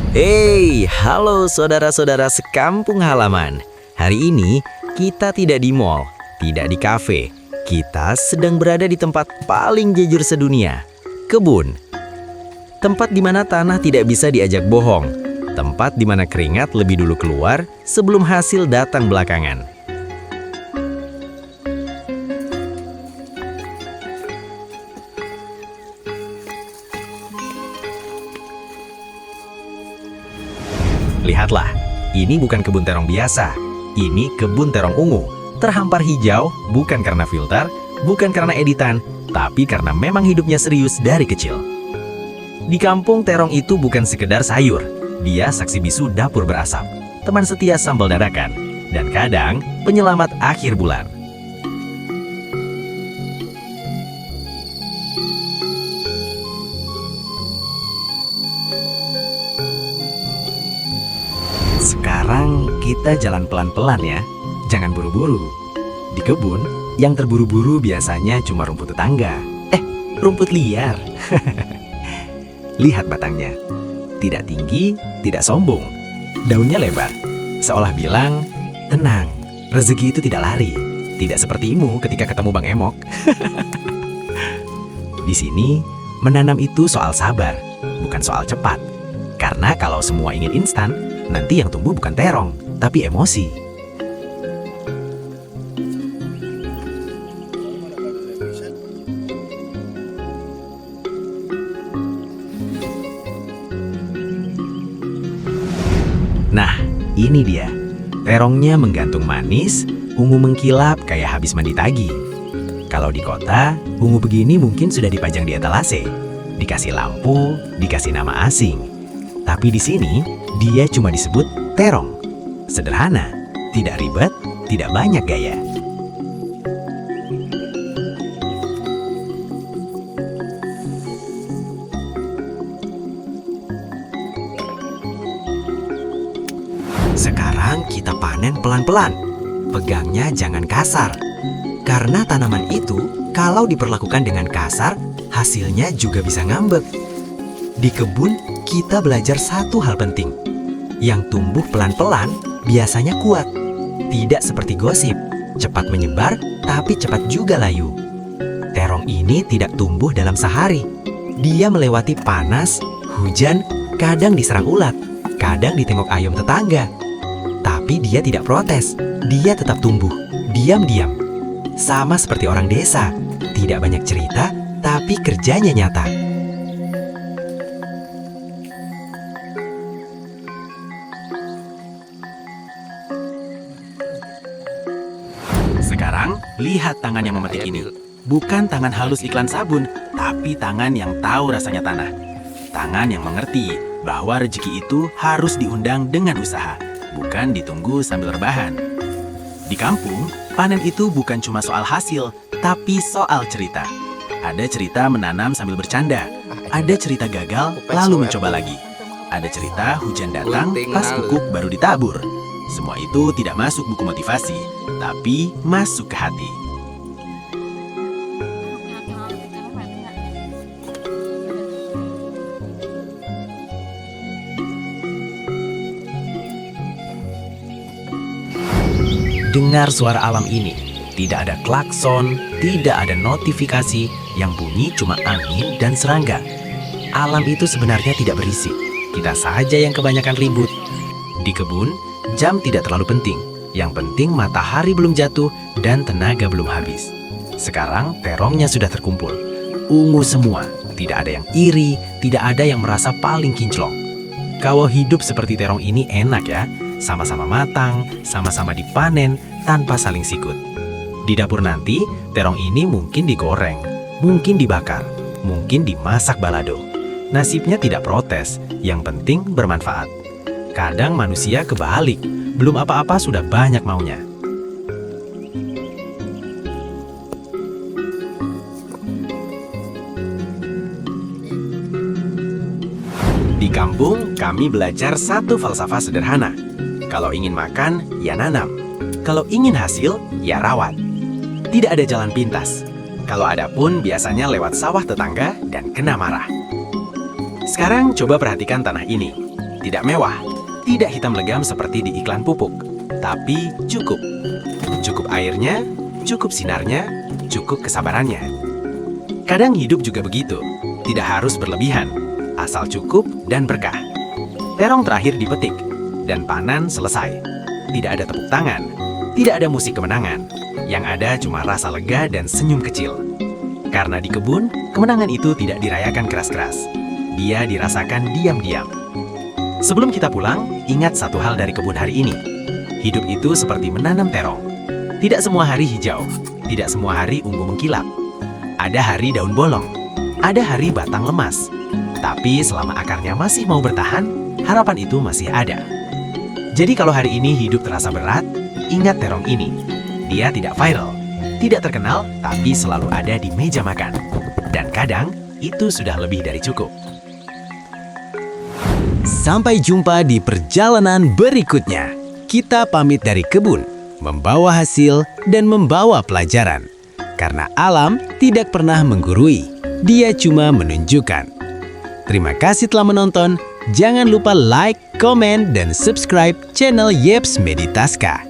Hey, halo saudara-saudara sekampung halaman. Hari ini kita tidak di mall, tidak di kafe. Kita sedang berada di tempat paling jujur sedunia, kebun. Tempat di mana tanah tidak bisa diajak bohong. Tempat di mana keringat lebih dulu keluar sebelum hasil datang belakangan. Lihatlah, ini bukan kebun terong biasa. Ini kebun terong ungu. Terhampar hijau bukan karena filter, bukan karena editan, tapi karena memang hidupnya serius dari kecil. Di kampung, terong itu bukan sekedar sayur. Dia saksi bisu dapur berasap, teman setia sambal dadakan, dan kadang penyelamat akhir bulan. Sekarang kita jalan pelan-pelan ya, jangan buru-buru. Di kebun, yang terburu-buru biasanya cuma rumput tetangga. Rumput liar. Lihat batangnya, tidak tinggi, tidak sombong. Daunnya lebar, seolah bilang, tenang, rezeki itu tidak lari. Tidak sepertimu ketika ketemu Bang Emok. Di sini, menanam itu soal sabar, bukan soal cepat. Karena kalau semua ingin instan, nanti yang tumbuh bukan terong, tapi emosi. Nah, ini dia. Terongnya menggantung manis, ungu mengkilap kayak habis mandi tagi. Kalau di kota, ungu begini mungkin sudah dipajang di etalase. Dikasih lampu, dikasih nama asing. Tapi di sini, dia cuma disebut terong. Sederhana, tidak ribet, tidak banyak gaya. Sekarang kita panen pelan-pelan. Pegangnya jangan kasar. Karena tanaman itu, kalau diperlakukan dengan kasar, hasilnya juga bisa ngambek. Di kebun, kita belajar satu hal penting. Yang tumbuh pelan-pelan biasanya kuat. Tidak seperti gosip, cepat menyebar tapi cepat juga layu. Terong ini tidak tumbuh dalam sehari. Dia melewati panas, hujan, kadang diserang ulat, kadang ditengok ayam tetangga. Tapi dia tidak protes, dia tetap tumbuh, diam-diam. Sama seperti orang desa, tidak banyak cerita, tapi kerjanya nyata. Sekarang, lihat tangan yang memetik ini. Bukan tangan halus iklan sabun, tapi tangan yang tahu rasanya tanah. Tangan yang mengerti bahwa rezeki itu harus diundang dengan usaha, bukan ditunggu sambil rebahan. Di kampung, panen itu bukan cuma soal hasil, tapi soal cerita. Ada cerita menanam sambil bercanda, ada cerita gagal lalu mencoba lagi. Ada cerita hujan datang pas pupuk baru ditabur. Semua itu tidak masuk buku motivasi, tapi masuk ke hati. Dengar suara alam ini. Tidak ada klakson, tidak ada notifikasi, yang bunyi cuma angin dan serangga. Alam itu sebenarnya tidak berisik. Kita saja yang kebanyakan ribut. Di kebun, jam tidak terlalu penting. Yang penting matahari belum jatuh dan tenaga belum habis. Sekarang terongnya sudah terkumpul. Ungu semua, tidak ada yang iri, tidak ada yang merasa paling kinclong. Kalau hidup seperti terong ini enak ya. Sama-sama matang, sama-sama dipanen, tanpa saling sikut. Di dapur nanti, terong ini mungkin digoreng, mungkin dibakar, mungkin dimasak balado. Nasibnya tidak protes, yang penting bermanfaat. Kadang manusia kebalik, belum apa-apa sudah banyak maunya. Di kampung, kami belajar satu falsafah sederhana. Kalau ingin makan, ya nanam. Kalau ingin hasil, ya rawat. Tidak ada jalan pintas. Kalau ada pun biasanya lewat sawah tetangga dan kena marah. Sekarang coba perhatikan tanah ini. Tidak mewah, tidak hitam legam seperti di iklan pupuk, tapi cukup. Cukup airnya, cukup sinarnya, cukup kesabarannya. Kadang hidup juga begitu, tidak harus berlebihan, asal cukup dan berkah. Terong terakhir dipetik, dan panen selesai. Tidak ada tepuk tangan, tidak ada musik kemenangan. Yang ada cuma rasa lega dan senyum kecil. Karena di kebun, kemenangan itu tidak dirayakan keras-keras. Dia dirasakan diam-diam. Sebelum kita pulang, ingat satu hal dari kebun hari ini. Hidup itu seperti menanam terong. Tidak semua hari hijau, tidak semua hari ungu mengkilap. Ada hari daun bolong, ada hari batang lemas. Tapi selama akarnya masih mau bertahan, harapan itu masih ada. Jadi kalau hari ini hidup terasa berat, ingat terong ini. Dia tidak viral, tidak terkenal, tapi selalu ada di meja makan. Dan kadang, itu sudah lebih dari cukup. Sampai jumpa di perjalanan berikutnya. Kita pamit dari kebun, membawa hasil dan membawa pelajaran. Karena alam tidak pernah menggurui, dia cuma menunjukkan. Terima kasih telah menonton. Jangan lupa like, komen, dan subscribe channel Yeps Meditaska.